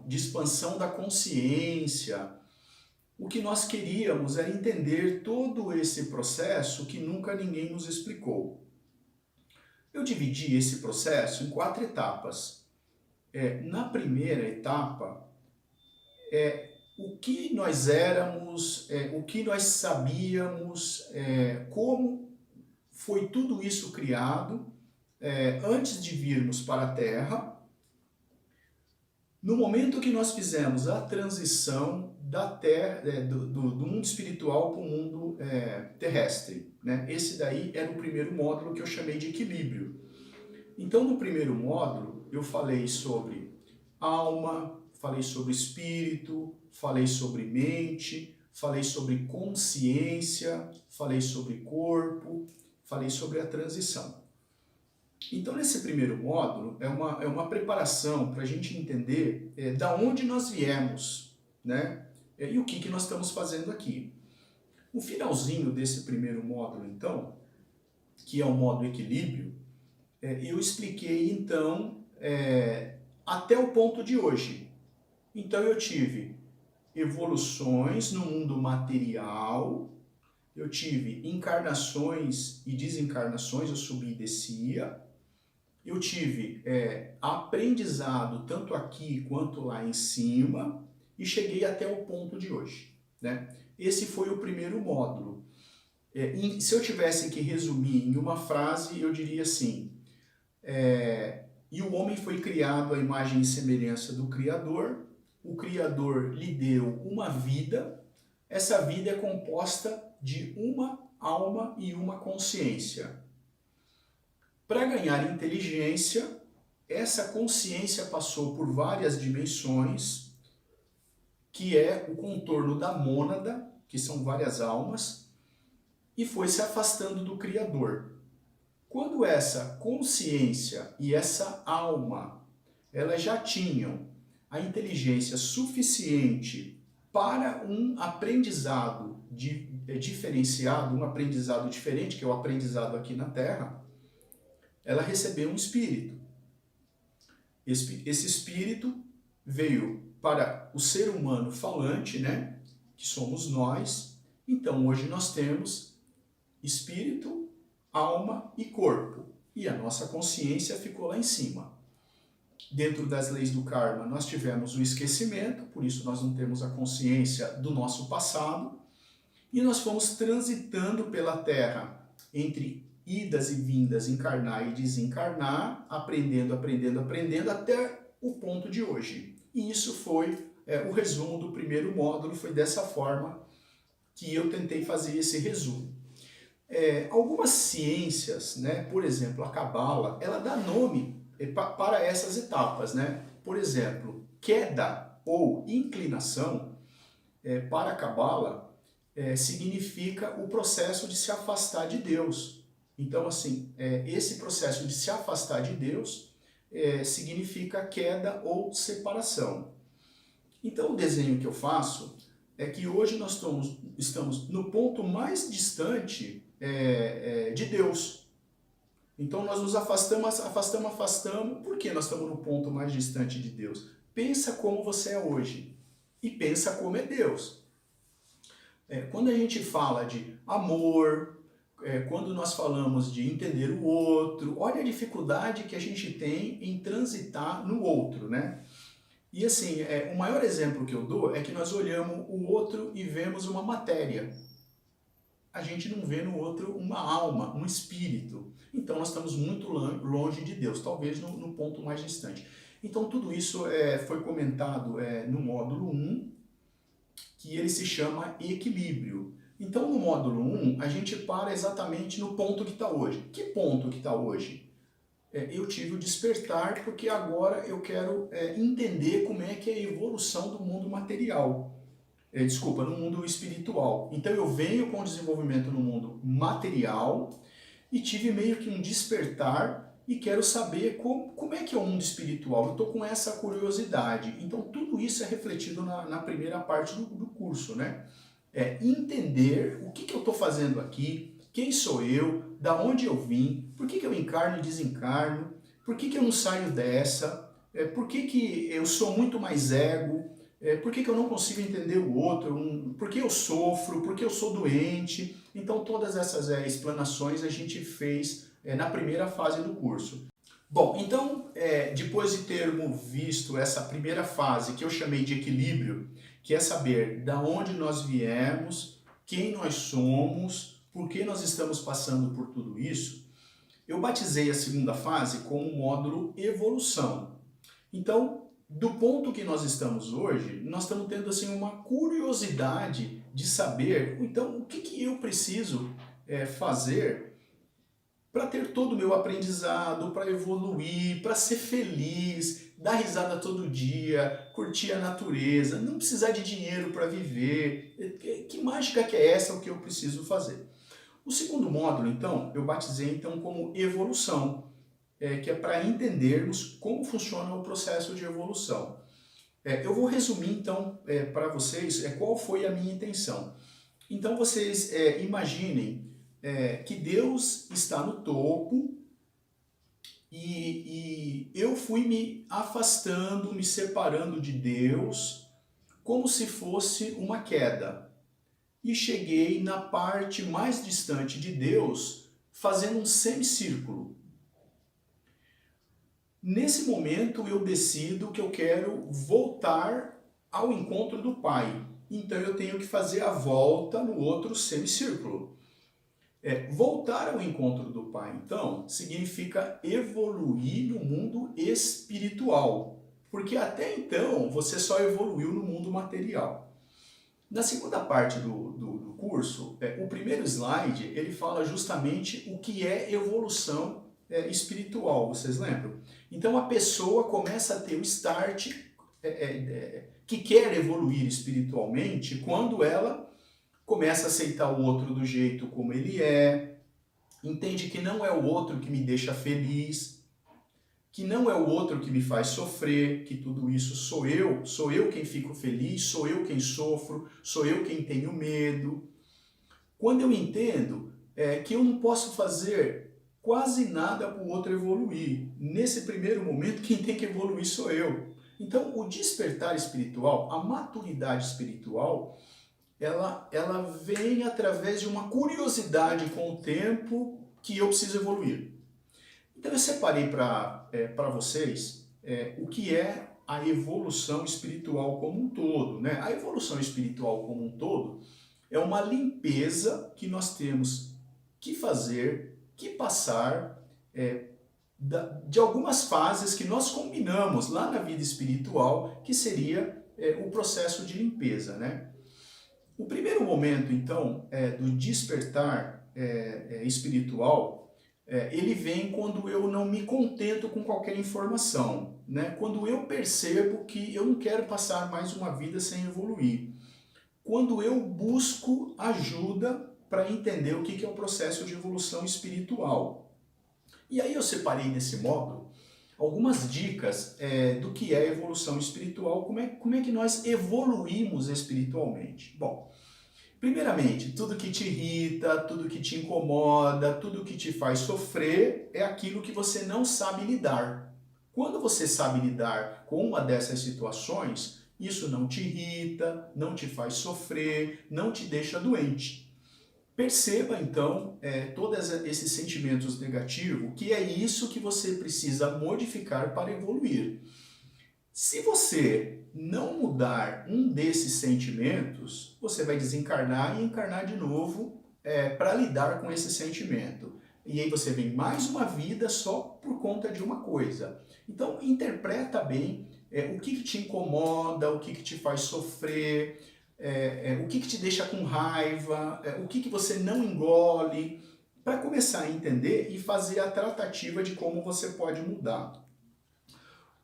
de expansão da consciência. O que nós queríamos era entender todo esse processo que nunca ninguém nos explicou. Eu dividi esse processo em 4 etapas. Na primeira etapa, o que nós éramos, o que nós sabíamos, como foi tudo isso criado antes de virmos para a Terra. No momento que nós fizemos a transição da terra, do mundo espiritual para o mundo terrestre, né? Esse daí era o primeiro módulo que eu chamei de equilíbrio. Então, no primeiro módulo, eu falei sobre alma, falei sobre espírito, falei sobre mente, falei sobre consciência, falei sobre corpo, falei sobre a transição. Então, nesse primeiro módulo, é uma preparação para a gente entender da onde nós viemos, né? E o que nós estamos fazendo aqui. O finalzinho desse primeiro módulo, então, que é o módulo equilíbrio, eu expliquei, então, até o ponto de hoje. Então, eu tive evoluções no mundo material, eu tive encarnações e desencarnações, eu subi e descia. Eu tive aprendizado tanto aqui quanto lá em cima e cheguei até o ponto de hoje, né? Esse foi o primeiro módulo. Se eu tivesse que resumir em uma frase, eu diria assim, e o homem foi criado à imagem e semelhança do Criador, o Criador lhe deu uma vida, essa vida é composta de uma alma e uma consciência. Para ganhar inteligência, essa consciência passou por várias dimensões, que é o contorno da mônada, que são várias almas, e foi se afastando do Criador. Quando essa consciência e essa alma, elas já tinham a inteligência suficiente para um aprendizado diferenciado, um aprendizado diferente, que é o aprendizado aqui na Terra, ela recebeu um espírito. Esse espírito veio para o ser humano falante, né? Que somos nós. Então hoje nós temos espírito, alma e corpo. E a nossa consciência ficou lá em cima. Dentro das leis do karma nós tivemos o esquecimento, por isso nós não temos a consciência do nosso passado. E nós fomos transitando pela Terra entre idas e vindas, encarnar e desencarnar, aprendendo até o ponto de hoje. E isso foi o resumo do primeiro módulo, foi dessa forma que eu tentei fazer esse resumo. Algumas ciências, né, por exemplo, a Cabala, ela dá nome para essas etapas, né? Por exemplo, queda ou inclinação, para a Cabala, significa o processo de se afastar de Deus. Então, assim, esse processo de se afastar de Deus significa queda ou separação. Então, o desenho que eu faço é que hoje nós estamos no ponto mais distante de Deus. Então, nós nos afastamos. Por que nós estamos no ponto mais distante de Deus? Pensa como você é hoje e pensa como é Deus. Quando a gente fala de amor, quando nós falamos de entender o outro, olha a dificuldade que a gente tem em transitar no outro, né? E assim, o maior exemplo que eu dou é que nós olhamos o outro e vemos uma matéria. A gente não vê no outro uma alma, um espírito. Então nós estamos muito longe de Deus, talvez no ponto mais distante. Então tudo isso foi comentado no módulo 1, que ele se chama equilíbrio. Então no módulo 1 a gente para exatamente no ponto que está hoje. Que ponto que está hoje? Eu tive o despertar porque agora eu quero entender como é que é a evolução do mundo material. No mundo espiritual. Então eu venho com o desenvolvimento no mundo material e tive meio que um despertar e quero saber como é que é o mundo espiritual. Eu estou com essa curiosidade. Então tudo isso é refletido na primeira parte do curso, né? Entender o que eu estou fazendo aqui, quem sou eu, da onde eu vim, por que eu encarno e desencarno, por que eu não saio dessa, Por que que eu sou muito mais ego? Por que que eu não consigo entender o outro? Por que eu sofro? Por que eu sou doente? Então todas essas explanações a gente fez na primeira fase do curso. Bom, então, depois de termos visto essa primeira fase, que eu chamei de equilíbrio, que é saber da onde nós viemos, quem nós somos, por que nós estamos passando por tudo isso, eu batizei a segunda fase como o módulo evolução. Então, do ponto que nós estamos hoje, nós estamos tendo assim uma curiosidade de saber, então, o que que eu preciso fazer para ter todo o meu aprendizado, para evoluir, para ser feliz, dar risada todo dia, curtir a natureza, não precisar de dinheiro para viver. Que mágica que é essa o que eu preciso fazer? O segundo módulo, então, eu batizei então como evolução, que é para entendermos como funciona o processo de evolução. Eu vou resumir então para vocês qual foi a minha intenção. Então vocês imaginem que Deus está no topo e eu fui me afastando, me separando de Deus, como se fosse uma queda. E cheguei na parte mais distante de Deus, fazendo um semicírculo. Nesse momento eu decido que eu quero voltar ao encontro do Pai. Então eu tenho que fazer a volta no outro semicírculo. Voltar ao encontro do Pai, então, significa evoluir no mundo espiritual. Porque até então você só evoluiu no mundo material. Na segunda parte do curso, o primeiro slide, ele fala justamente o que é evolução espiritual, vocês lembram? Então a pessoa começa a ter o start que quer evoluir espiritualmente quando ela começa a aceitar o outro do jeito como ele entende que não é o outro que me deixa feliz, que não é o outro que me faz sofrer, que tudo isso sou eu quem fico feliz, sou eu quem sofro, sou eu quem tenho medo. Quando eu entendo que eu não posso fazer quase nada para o outro evoluir, nesse primeiro momento quem tem que evoluir sou eu. Então o despertar espiritual, a maturidade espiritual, ela vem através de uma curiosidade com o tempo que eu preciso evoluir. Então eu separei para vocês o que é a evolução espiritual como um todo. Né? A evolução espiritual como um todo é uma limpeza que nós temos que fazer, que passar de algumas fases que nós combinamos lá na vida espiritual, que seria o processo de limpeza. Né? O primeiro momento, então, do despertar espiritual, ele vem quando eu não me contento com qualquer informação, né? Quando eu percebo que eu não quero passar mais uma vida sem evoluir. Quando eu busco ajuda para entender o que é o processo de evolução espiritual. E aí eu separei nesse módulo algumas dicas do que é evolução espiritual, como é que nós evoluímos espiritualmente. Bom, primeiramente, tudo que te irrita, tudo que te incomoda, tudo que te faz sofrer é aquilo que você não sabe lidar. Quando você sabe lidar com uma dessas situações, isso não te irrita, não te faz sofrer, não te deixa doente. Perceba então todos esses sentimentos negativos, que é isso que você precisa modificar para evoluir. Se você não mudar um desses sentimentos, você vai desencarnar e encarnar de novo para lidar com esse sentimento. E aí você vem mais uma vida só por conta de uma coisa. Então interpreta bem o que te incomoda, o que te faz sofrer, o que te deixa com raiva, o que você não engole, para começar a entender e fazer a tratativa de como você pode mudar.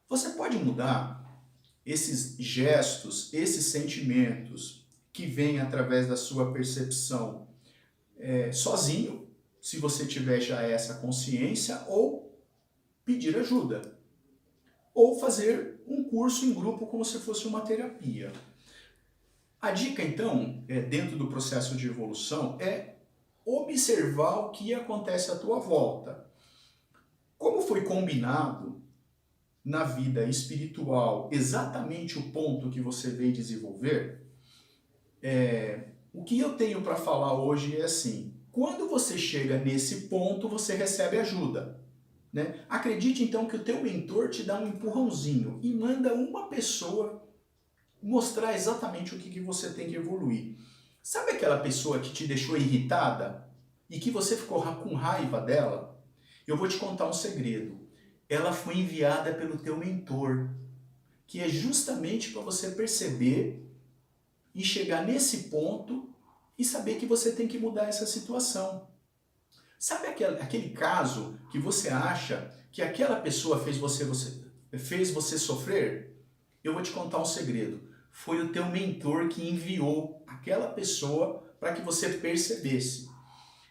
Você pode mudar esses gestos, esses sentimentos que vêm através da sua percepção sozinho, se você tiver já essa consciência, ou pedir ajuda, ou fazer um curso em grupo como se fosse uma terapia. A dica, então, dentro do processo de evolução, é observar o que acontece à tua volta. Como foi combinado na vida espiritual exatamente o ponto que você veio desenvolver, o que eu tenho para falar hoje é assim: quando você chega nesse ponto, você recebe ajuda, né? Acredite então que o teu mentor te dá um empurrãozinho e manda uma pessoa mostrar exatamente o que você tem que evoluir. Sabe aquela pessoa que te deixou irritada e que você ficou com raiva dela? Eu vou te contar um segredo. Ela foi enviada pelo teu mentor, que é justamente para você perceber e chegar nesse ponto e saber que você tem que mudar essa situação. Sabe aquele caso que você acha que aquela pessoa fez você sofrer? Eu vou te contar um segredo. Foi o teu mentor que enviou aquela pessoa para que você percebesse.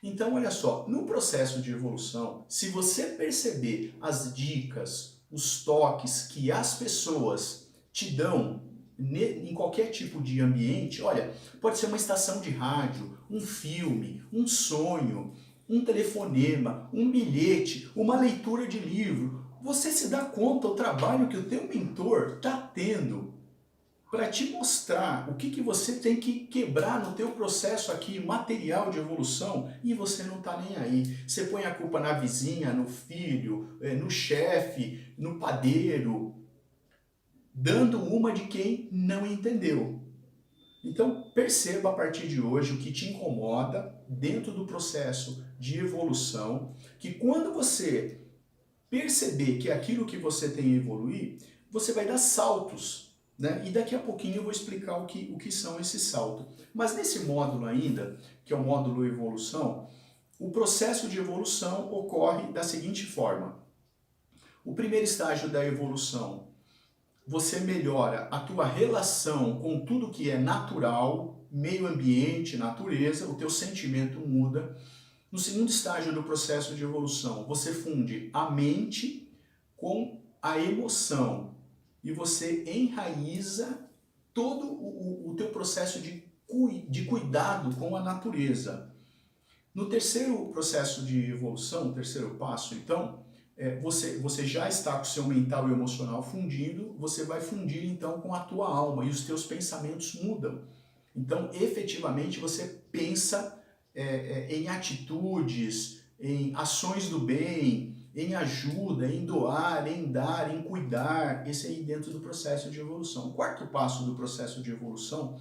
Então, olha só, no processo de evolução, se você perceber as dicas, os toques que as pessoas te dão em qualquer tipo de ambiente, olha, pode ser uma estação de rádio, um filme, um sonho, um telefonema, um bilhete, uma leitura de livro, você se dá conta do trabalho que o teu mentor está tendo para te mostrar o que você tem que quebrar no teu processo aqui material de evolução e você não está nem aí. Você põe a culpa na vizinha, no filho, no chefe, no padeiro, dando uma de quem não entendeu. Então perceba a partir de hoje o que te incomoda dentro do processo de evolução, que quando você perceber que é aquilo que você tem a evoluir, você vai dar saltos, né? E daqui a pouquinho eu vou explicar o que são esses saltos. Mas nesse módulo ainda, que é o módulo evolução, o processo de evolução ocorre da seguinte forma. O primeiro estágio da evolução, você melhora a tua relação com tudo que é natural, meio ambiente, natureza, o teu sentimento muda. No segundo estágio do processo de evolução, você funde a mente com a emoção e você enraiza todo o teu processo de cuidado com a natureza. No terceiro processo de evolução, o terceiro passo, então, você já está com o seu mental e emocional fundindo, você vai fundir então com a tua alma e os teus pensamentos mudam. Então, efetivamente, você pensa em atitudes, em ações do bem, em ajuda, em doar, em dar, em cuidar, esse aí dentro do processo de evolução. O quarto passo do processo de evolução,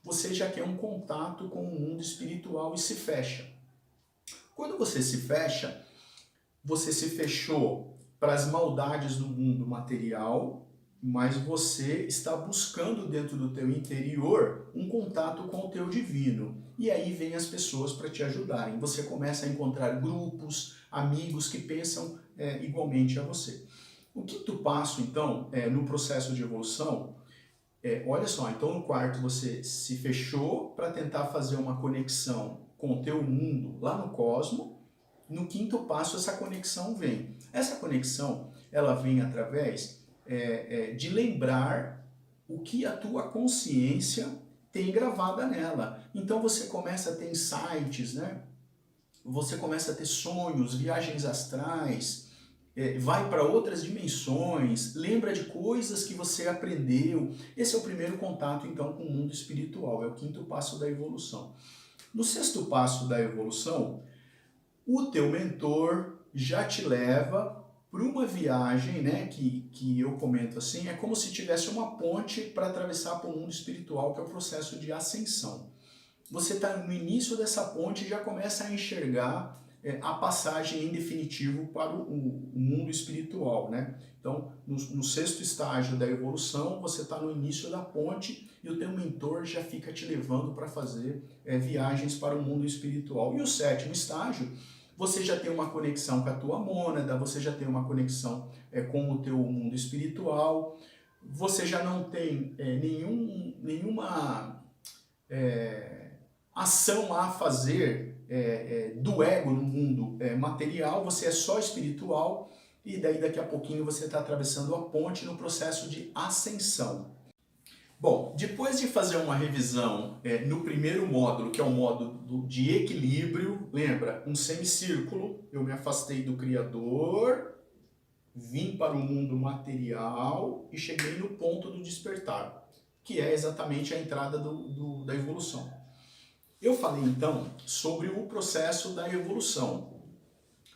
você já quer um contato com o mundo espiritual e se fecha. Quando você se fecha, você se fechou para as maldades do mundo material, mas você está buscando dentro do teu interior um contato com o teu divino. E aí vem as pessoas para te ajudarem. Você começa a encontrar grupos, amigos que pensam igualmente a você. O quinto passo, então, no processo de evolução, olha só, então no quarto você se fechou para tentar fazer uma conexão com o teu mundo lá no cosmos. No quinto passo, essa conexão vem. Essa conexão, ela vem através de lembrar o que a tua consciência tem gravada nela. Então você começa a ter insights, né? Você começa a ter sonhos, viagens astrais, vai para outras dimensões, lembra de coisas que você aprendeu. Esse é o primeiro contato, então, com o mundo espiritual, é o quinto passo da evolução. No sexto passo da evolução, o teu mentor já te leva para uma viagem, né, que eu comento assim, é como se tivesse uma ponte para atravessar para o mundo espiritual, que é o processo de ascensão. Você está no início dessa ponte e já começa a enxergar a passagem em definitivo para o mundo espiritual, né? Então, no sexto estágio da evolução, você está no início da ponte e o teu mentor já fica te levando para fazer viagens para o mundo espiritual. E o sétimo estágio, você já tem uma conexão com a tua mônada, você já tem uma conexão com o teu mundo espiritual, você já não tem nenhuma ação a fazer do ego no mundo material, você é só espiritual e daí daqui a pouquinho você está atravessando a ponte no processo de ascensão. Bom, depois de fazer uma revisão no primeiro módulo, que é o módulo de equilíbrio, lembra? Um semicírculo, eu me afastei do Criador, vim para o mundo material e cheguei no ponto do despertar, que é exatamente a entrada da evolução. Eu falei então sobre o processo da evolução.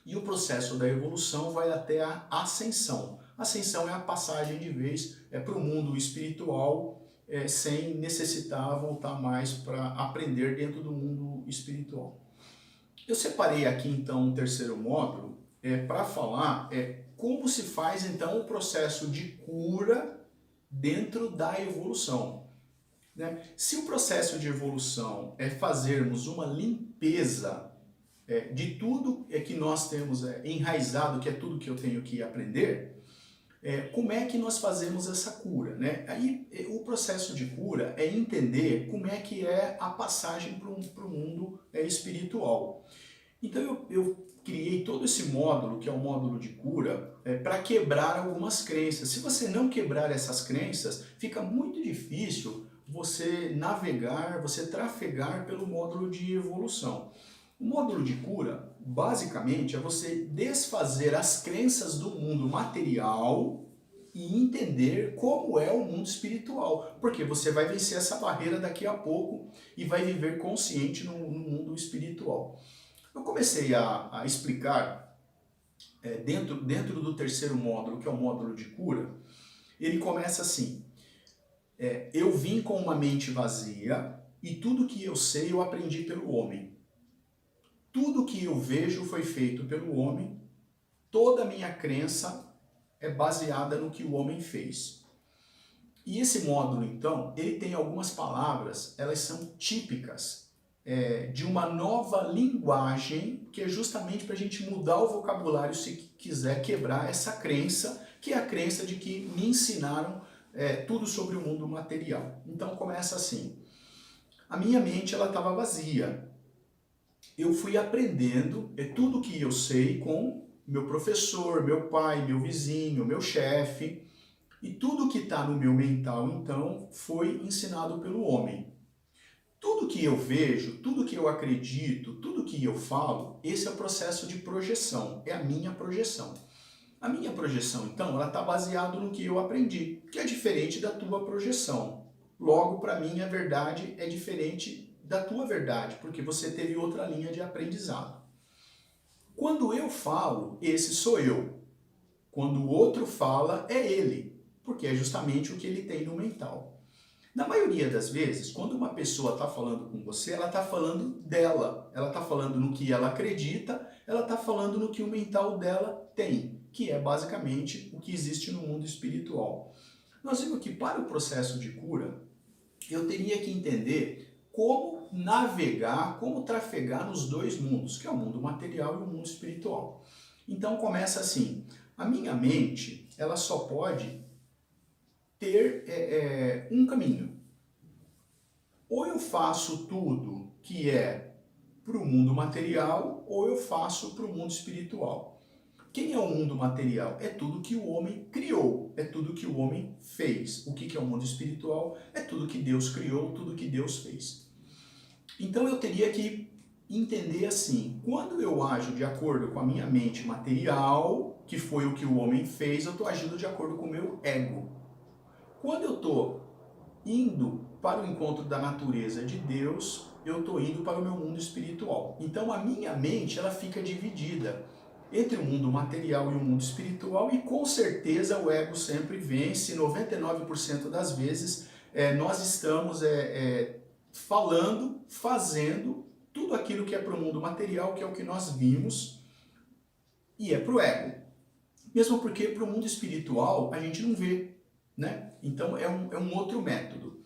E o processo da evolução vai até a ascensão. Ascensão é a passagem de vez para o mundo espiritual, sem necessitar voltar mais para aprender dentro do mundo espiritual. Eu separei aqui então um terceiro módulo para falar como se faz então o processo de cura dentro da evolução. Né? Se o processo de evolução é fazermos uma limpeza de tudo que nós temos enraizado, que é tudo que eu tenho que aprender, como é que nós fazemos essa cura? Né? Aí o processo de cura é entender como é que é a passagem para o mundo espiritual. Então eu criei todo esse módulo, que é o módulo de cura, para quebrar algumas crenças. Se você não quebrar essas crenças, fica muito difícil você navegar, você trafegar pelo módulo de evolução. O módulo de cura, basicamente, é você desfazer as crenças do mundo material e entender como é o mundo espiritual. Porque você vai vencer essa barreira daqui a pouco e vai viver consciente no mundo espiritual. Eu comecei a explicar, dentro do terceiro módulo, que é o módulo de cura, ele começa assim: eu vim com uma mente vazia e tudo que eu sei eu aprendi pelo homem. Tudo que eu vejo foi feito pelo homem, toda a minha crença é baseada no que o homem fez. E esse módulo, então, ele tem algumas palavras, elas são típicas de uma nova linguagem, que é justamente para a gente mudar o vocabulário se quiser quebrar essa crença, que é a crença de que me ensinaram tudo sobre o mundo material. Então começa assim: a minha mente ela estava vazia. Eu fui aprendendo tudo que eu sei com meu professor, meu pai, meu vizinho, meu chefe, e tudo que está no meu mental, então, foi ensinado pelo homem. Tudo que eu vejo, tudo que eu acredito, tudo que eu falo, esse é o processo de projeção, é a minha projeção. A minha projeção, então, ela está baseada no que eu aprendi, que é diferente da tua projeção. Logo, para mim, a verdade é diferente da tua verdade, porque você teve outra linha de aprendizado. Quando eu falo, esse sou eu. Quando o outro fala, é ele, porque é justamente o que ele tem no mental. Na maioria das vezes, quando uma pessoa está falando com você, ela está falando dela, ela está falando no que ela acredita, ela está falando no que o mental dela tem, que é basicamente o que existe no mundo espiritual. Nós vimos que para o processo de cura, eu teria que entender como navegar, como trafegar nos dois mundos, que é o mundo material e o mundo espiritual. Então começa assim: a minha mente, ela só pode ter um caminho. Ou eu faço tudo que é para o mundo material, ou eu faço para o mundo espiritual. Quem é o mundo material? É tudo que o homem criou, é tudo que o homem fez. O que é o mundo espiritual? É tudo que Deus criou, tudo que Deus fez. Então eu teria que entender assim: quando eu ajo de acordo com a minha mente material, que foi o que o homem fez, eu estou agindo de acordo com o meu ego. Quando eu estou indo para o encontro da natureza de Deus, eu estou indo para o meu mundo espiritual. Então a minha mente ela fica dividida entre o mundo material e o mundo espiritual, e com certeza o ego sempre vence. 99% das vezes nós estamos falando, fazendo tudo aquilo que é para o mundo material, que é o que nós vimos, e é para o ego. Mesmo porque para o mundo espiritual a gente não vê, né? Então é um outro método.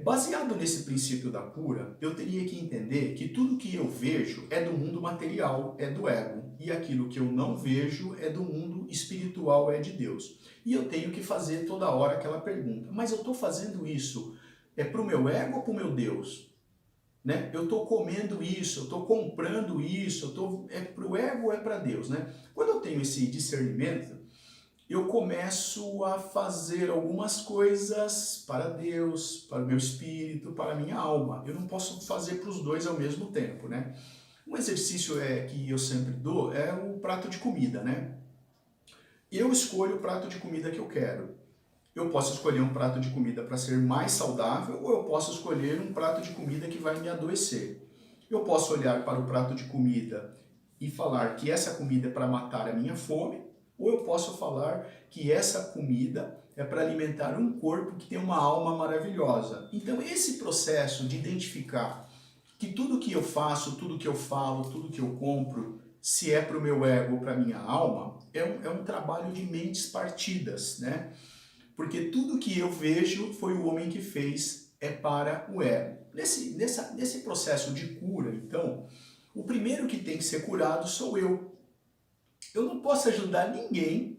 Baseado nesse princípio da cura, eu teria que entender que tudo que eu vejo é do mundo material, é do ego, e aquilo que eu não vejo é do mundo espiritual, é de Deus. E eu tenho que fazer toda hora aquela pergunta: mas eu estou fazendo isso para o meu ego ou para o meu Deus? Né? Eu estou comendo isso, eu estou comprando isso, é para o ego ou é para Deus? Né? Quando eu tenho esse discernimento, eu começo a fazer algumas coisas para Deus, para o meu espírito, para a minha alma. Eu não posso fazer para os dois ao mesmo tempo, né? Um exercício que eu sempre dou é o prato de comida, né? eu escolho o prato de comida que eu quero. Eu posso escolher um prato de comida para ser mais saudável ou eu posso escolher um prato de comida que vai me adoecer. Eu posso olhar para o prato de comida e falar que essa comida é para matar a minha fome, ou eu posso falar que essa comida é para alimentar um corpo que tem uma alma maravilhosa. Então esse processo de identificar que tudo que eu faço, tudo que eu falo, tudo que eu compro, se é para o meu ego ou para a minha alma, é um trabalho de mentes partidas, né? Porque tudo que eu vejo foi o homem que fez, é para o ego. Nesse processo de cura, então, o primeiro que tem que ser curado sou eu. Eu não posso ajudar ninguém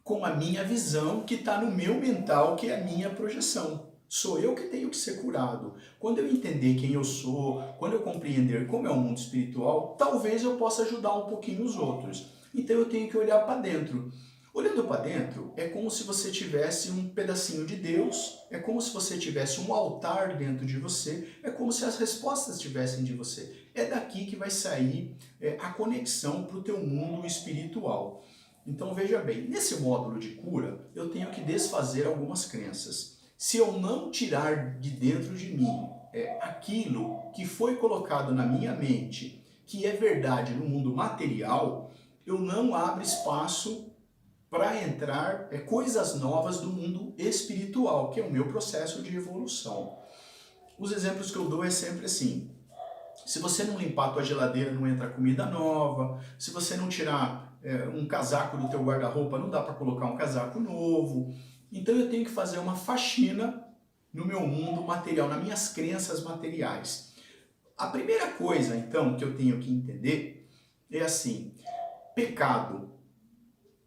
com a minha visão que está no meu mental, que é a minha projeção. Sou eu que tenho que ser curado. Quando eu entender quem eu sou, quando eu compreender como é o mundo espiritual, talvez eu possa ajudar um pouquinho os outros. Então eu tenho que olhar para dentro. Olhando para dentro, é como se você tivesse um pedacinho de Deus, é como se você tivesse um altar dentro de você, é como se as respostas estivessem de você. É daqui que vai sair a conexão para o teu mundo espiritual. Então veja bem, nesse módulo de cura, eu tenho que desfazer algumas crenças. Se eu não tirar de dentro de mim aquilo que foi colocado na minha mente, que é verdade no mundo material, eu não abro espaço para entrar coisas novas do mundo espiritual, que é o meu processo de evolução. Os exemplos que eu dou é sempre assim: se você não limpar a tua geladeira, não entra comida nova. Se você não tirar um casaco do teu guarda-roupa, não dá para colocar um casaco novo. Então eu tenho que fazer uma faxina no meu mundo material, nas minhas crenças materiais. A primeira coisa, então, que eu tenho que entender é assim: pecado.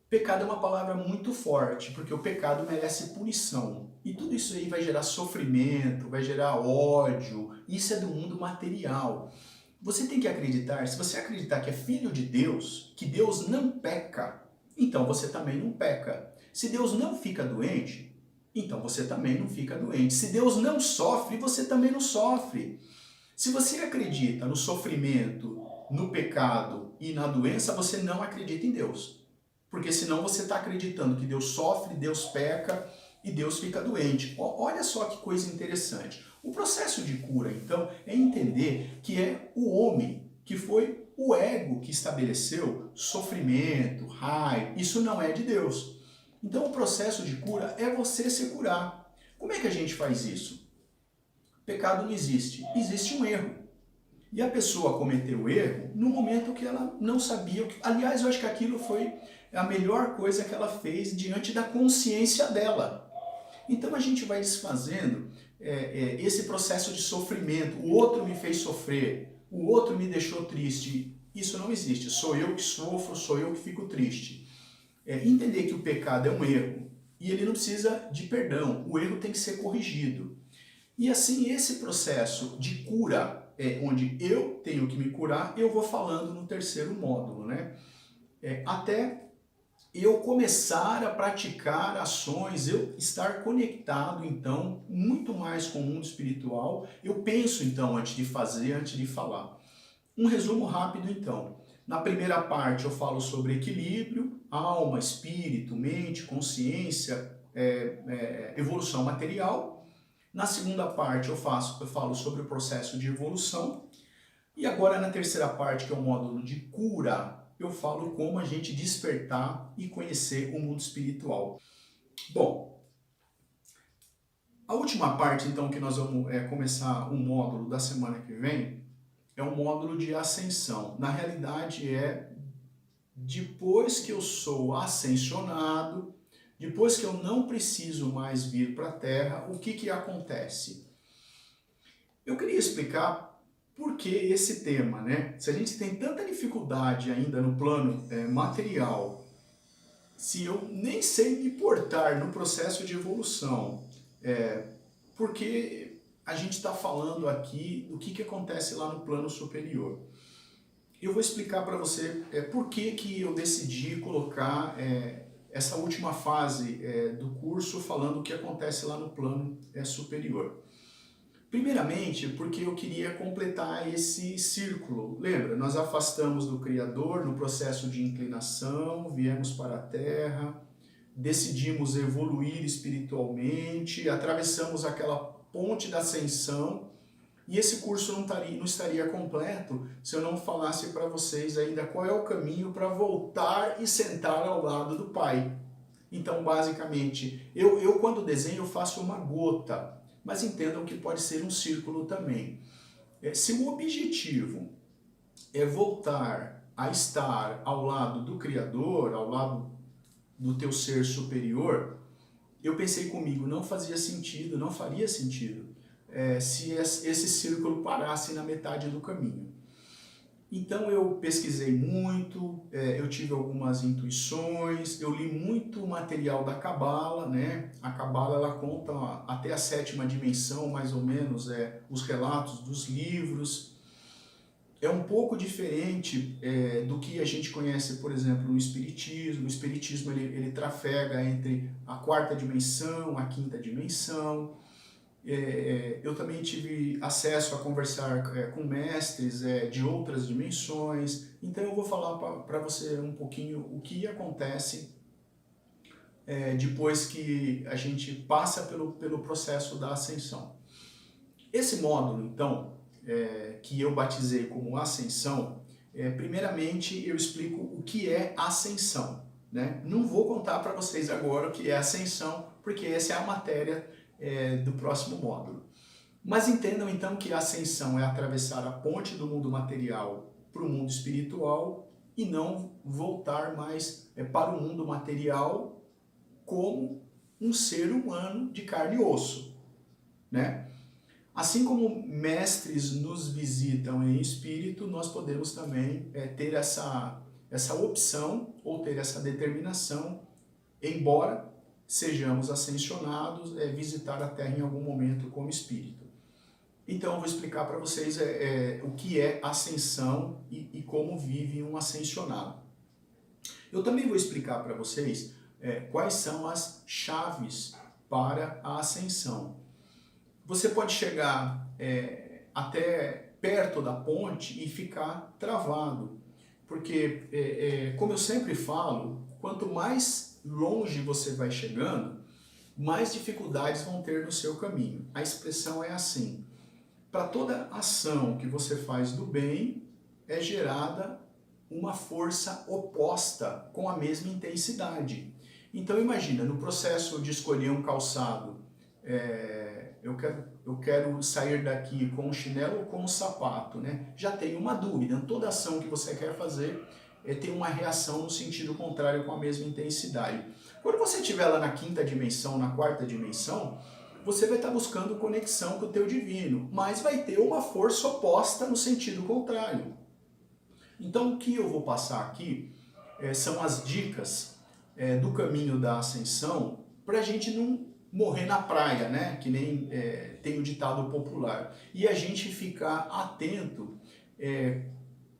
Pecado é uma palavra muito forte, porque o pecado merece punição. E tudo isso aí vai gerar sofrimento, vai gerar ódio. Isso é do mundo material. Você tem que acreditar, se você acreditar que é filho de Deus, que Deus não peca, então você também não peca. Se Deus não fica doente, então você também não fica doente. Se Deus não sofre, você também não sofre. Se você acredita no sofrimento, no pecado e na doença, você não acredita em Deus. Porque senão você está acreditando que Deus sofre, Deus peca e Deus fica doente. Olha só que coisa interessante. O processo de cura, então, é entender que é o homem, que foi o ego que estabeleceu sofrimento, raiva. Isso não é de Deus. Então o processo de cura é você se curar. Como é que a gente faz isso? Pecado não existe. Existe um erro. E a pessoa cometeu o erro no momento que ela não sabia o que... Aliás, eu acho que aquilo foi a melhor coisa que ela fez diante da consciência dela. Então a gente vai desfazendo esse processo de sofrimento. O outro me fez sofrer, o outro me deixou triste. Isso não existe. Sou eu que sofro, sou eu que fico triste. Entender que o pecado é um erro e ele não precisa de perdão. O erro tem que ser corrigido. E assim, esse processo de cura, onde eu tenho que me curar, eu vou falando no terceiro módulo, né? Até eu começar a praticar ações, eu estar conectado, então, muito mais com o mundo espiritual. Eu penso, então, antes de fazer, antes de falar. Um resumo rápido, então. Na primeira parte eu falo sobre equilíbrio, alma, espírito, mente, consciência, evolução material. Na segunda parte eu falo sobre o processo de evolução. E agora na terceira parte, que é o módulo de cura, eu falo como a gente despertar e conhecer o mundo espiritual. Bom, a última parte então que nós vamos começar o módulo da semana que vem é um módulo de ascensão. Na realidade depois que eu sou ascensionado, depois que eu não preciso mais vir para a Terra, o que acontece? Eu queria explicar por que esse tema, né? Se a gente tem tanta dificuldade ainda no plano material, se eu nem sei me portar no processo de evolução, porque a gente está falando aqui do que acontece lá no plano superior. Eu vou explicar para você por que eu decidi colocar essa última fase do curso falando o que acontece lá no plano superior. Primeiramente, porque eu queria completar esse círculo. Lembra, nós afastamos do Criador no processo de inclinação, viemos para a Terra, decidimos evoluir espiritualmente, atravessamos aquela ponte da ascensão, e esse curso não estaria completo se eu não falasse para vocês ainda qual é o caminho para voltar e sentar ao lado do Pai. Então, basicamente, eu quando desenho eu faço uma gota, mas entendam que pode ser um círculo também. Se o objetivo é voltar a estar ao lado do Criador, ao lado do teu ser superior, eu pensei comigo, não fazia sentido, não faria sentido se esse círculo parasse na metade do caminho. Então eu pesquisei muito, eu tive algumas intuições, eu li muito material da Cabala, né? A Cabala ela conta até a 7ª dimensão, mais ou menos, os relatos dos livros. É um pouco diferente do que a gente conhece, por exemplo, no Espiritismo. O Espiritismo ele trafega entre a 4ª dimensão, a 5ª dimensão. Eu também tive acesso a conversar com mestres de outras dimensões, então eu vou falar para você um pouquinho o que acontece depois que a gente passa pelo processo da ascensão. Esse módulo, então, que eu batizei como ascensão, primeiramente eu explico o que é ascensão, né? Não vou contar para vocês agora o que é ascensão, porque essa é a matéria do próximo módulo. Mas entendam então que a ascensão é atravessar a ponte do mundo material para o mundo espiritual e não voltar mais para o mundo material como um ser humano de carne e osso, né? Assim como mestres nos visitam em espírito, nós podemos também ter essa opção ou ter essa determinação, embora sejamos ascensionados, visitar a Terra em algum momento como espírito. Então eu vou explicar para vocês o que é ascensão e como vive um ascensionado. Eu também vou explicar para vocês quais são as chaves para a ascensão. Você pode chegar até perto da ponte e ficar travado, porque, como eu sempre falo, quanto mais longe você vai chegando, mais dificuldades vão ter no seu caminho. A expressão é assim: para toda ação que você faz do bem, é gerada uma força oposta com a mesma intensidade. Então imagina, no processo de escolher um calçado, eu quero sair daqui com um chinelo ou com um sapato, né? Já tem uma dúvida, toda ação que você quer fazer tem uma reação no sentido contrário com a mesma intensidade. Quando você estiver lá na 5ª dimensão, na 4ª dimensão, você vai estar buscando conexão com o teu divino, mas vai ter uma força oposta no sentido contrário. Então o que eu vou passar aqui são as dicas do caminho da ascensão para a gente não morrer na praia, né? Que nem tem o ditado popular. E a gente ficar atento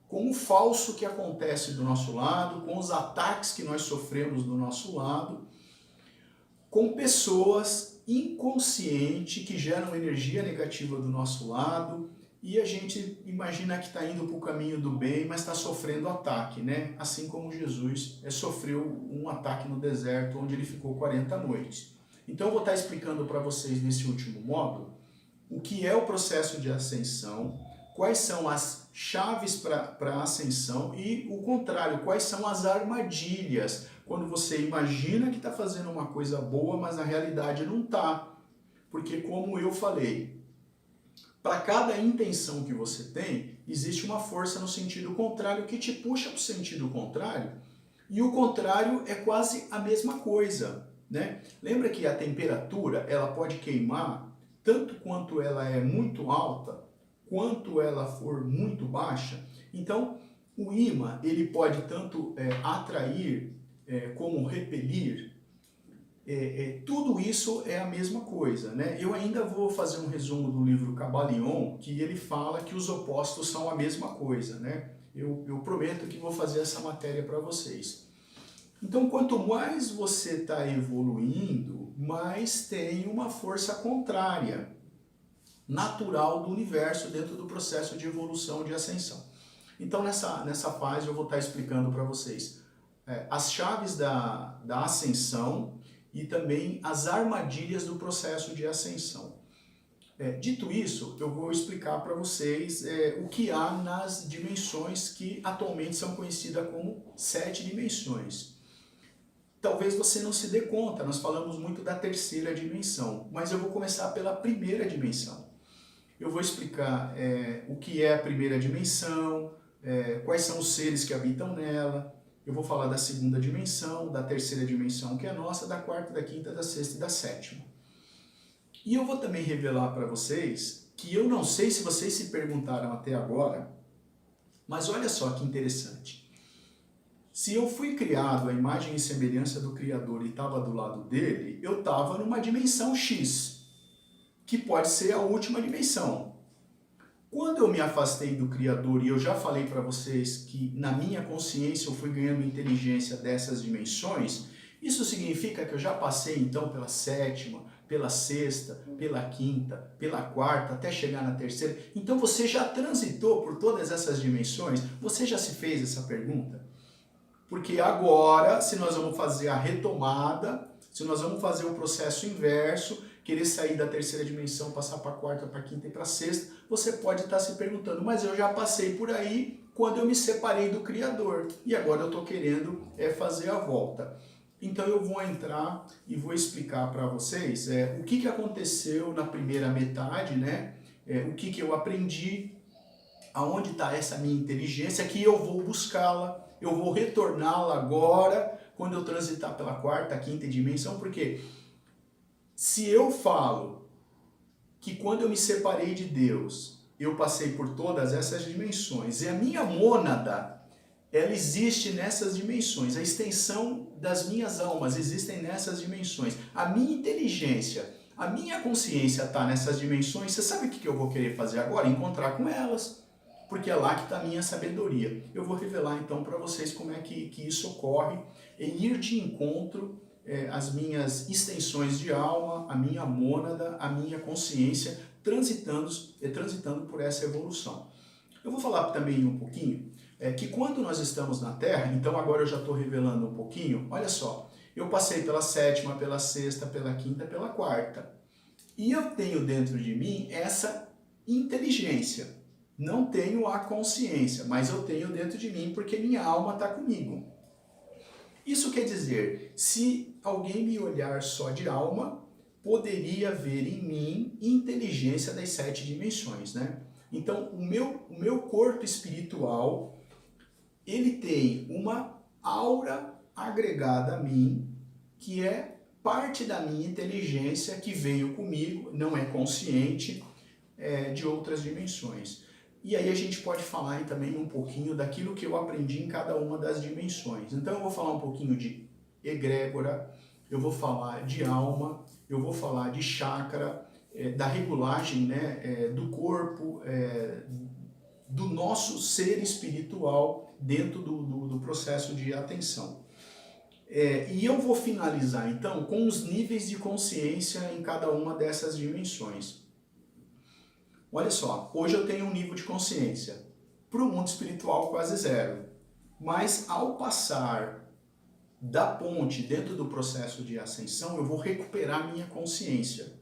com o falso que acontece do nosso lado, com os ataques que nós sofremos do nosso lado, com pessoas inconscientes que geram energia negativa do nosso lado, e a gente imagina que está indo para o caminho do bem, mas está sofrendo ataque, né? Assim como Jesus sofreu um ataque no deserto, onde ele ficou 40 noites. Então eu vou estar explicando para vocês nesse último módulo o que é o processo de ascensão, quais são as chaves para a ascensão e o contrário, quais são as armadilhas, quando você imagina que está fazendo uma coisa boa, mas na realidade não está. Porque como eu falei, para cada intenção que você tem, existe uma força no sentido contrário que te puxa para o sentido contrário, e o contrário é quase a mesma coisa, né? Lembra que a temperatura ela pode queimar tanto quanto ela é muito alta, quanto ela for muito baixa. Então, o ímã ele pode tanto atrair como repelir. Tudo isso é a mesma coisa, né? Eu ainda vou fazer um resumo do livro Kybalion, que ele fala que os opostos são a mesma coisa, né? Eu prometo que vou fazer essa matéria para vocês. Então, quanto mais você está evoluindo, mais tem uma força contrária. natural do universo dentro do processo de evolução, de ascensão. Então, nessa fase, eu vou estar explicando para vocês as chaves da ascensão e também as armadilhas do processo de ascensão. Dito isso, eu vou explicar para vocês o que há nas dimensões que atualmente são conhecidas como 7 dimensões. Talvez você não se dê conta, nós falamos muito da terceira dimensão, mas eu vou começar pela primeira dimensão. Eu vou explicar o que é a primeira dimensão, quais são os seres que habitam nela. Eu vou falar da segunda dimensão, da terceira dimensão, que é a nossa, da quarta, da quinta, da sexta e da sétima. E eu vou também revelar para vocês que eu não sei se vocês se perguntaram até agora, mas olha só que interessante. Se eu fui criado à imagem e semelhança do Criador e estava do lado dele, eu estava numa dimensão X, que pode ser a última dimensão. Quando eu me afastei do Criador, e eu já falei para vocês que na minha consciência eu fui ganhando inteligência dessas dimensões, isso significa que eu já passei então pela sétima, pela sexta, pela quinta, pela quarta, até chegar na terceira. Então você já transitou por todas essas dimensões? Você já se fez essa pergunta? Porque agora, se nós vamos fazer a retomada, se nós vamos fazer o processo inverso, querer sair da terceira dimensão, passar para a quarta, para a quinta e para a sexta, você pode estar se perguntando, mas eu já passei por aí quando eu me separei do Criador e agora eu estou querendo fazer a volta. Então eu vou entrar e vou explicar para vocês o que aconteceu na primeira metade, né? O que eu aprendi, aonde está essa minha inteligência, que eu vou buscá-la, eu vou retorná-la agora, quando eu transitar pela quarta, quinta dimensão, porque se eu falo que quando eu me separei de Deus, eu passei por todas essas dimensões, e a minha mônada, ela existe nessas dimensões, a extensão das minhas almas existem nessas dimensões, a minha inteligência, a minha consciência está nessas dimensões, você sabe o que eu vou querer fazer agora? Encontrar com elas, porque é lá que está a minha sabedoria. Eu vou revelar então para vocês como é que isso ocorre, em ir de encontro às minhas extensões de alma, a minha mônada, a minha consciência, transitando por essa evolução. Eu vou falar também um pouquinho que quando nós estamos na Terra, então agora eu já estou revelando um pouquinho, olha só, eu passei pela sétima, pela sexta, pela quinta, pela quarta. E eu tenho dentro de mim essa inteligência. Não tenho a consciência, mas eu tenho dentro de mim porque minha alma está comigo. Isso quer dizer, se alguém me olhar só de alma, poderia ver em mim inteligência das 7 dimensões, né? Então, o meu corpo espiritual, ele tem uma aura agregada a mim, que é parte da minha inteligência que veio comigo, não é consciente, de outras dimensões. E aí a gente pode falar também um pouquinho daquilo que eu aprendi em cada uma das dimensões. Então eu vou falar um pouquinho de egrégora, eu vou falar de alma, eu vou falar de chakra, da regulagem, né, do corpo, do nosso ser espiritual dentro do processo de atenção. E eu vou finalizar então com os níveis de consciência em cada uma dessas dimensões. Olha só, hoje eu tenho um nível de consciência, para o mundo espiritual quase zero, mas ao passar da ponte dentro do processo de ascensão, eu vou recuperar a minha consciência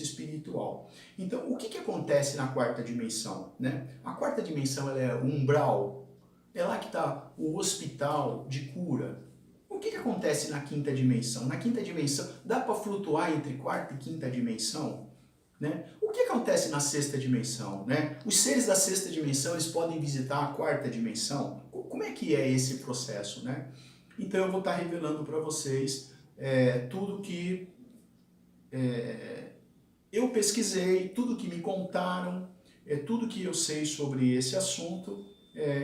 espiritual. Então, o que acontece na quarta dimensão, né? A quarta dimensão ela é o umbral, é lá que está o hospital de cura. O que acontece na quinta dimensão? Na quinta dimensão, dá para flutuar entre quarta e quinta dimensão? Né? O que acontece na sexta dimensão? Né? Os seres da sexta dimensão eles podem visitar a quarta dimensão? Como é que é esse processo? Né? Então eu vou estar revelando para vocês tudo que eu pesquisei, tudo que me contaram, tudo que eu sei sobre esse assunto,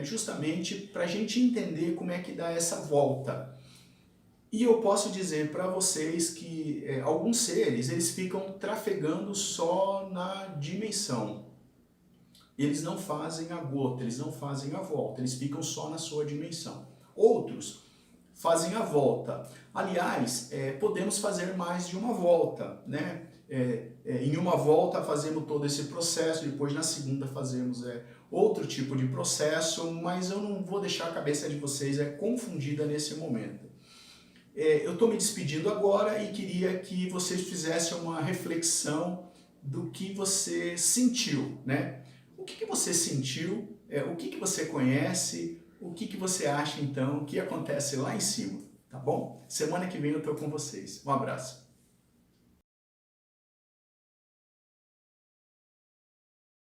justamente para a gente entender como é que dá essa volta. E eu posso dizer para vocês que alguns seres, eles ficam trafegando só na dimensão. Eles não fazem a gota, eles não fazem a volta, eles ficam só na sua dimensão. Outros fazem a volta. Aliás, podemos fazer mais de uma volta, né? em uma volta fazemos todo esse processo, depois na segunda fazemos outro tipo de processo, mas eu não vou deixar a cabeça de vocês confundida nesse momento. Eu estou me despedindo agora e queria que vocês fizessem uma reflexão do que você sentiu, né? O que você sentiu, o que você conhece, o que você acha então que acontece lá em cima, tá bom? Semana que vem eu estou com vocês. Um abraço.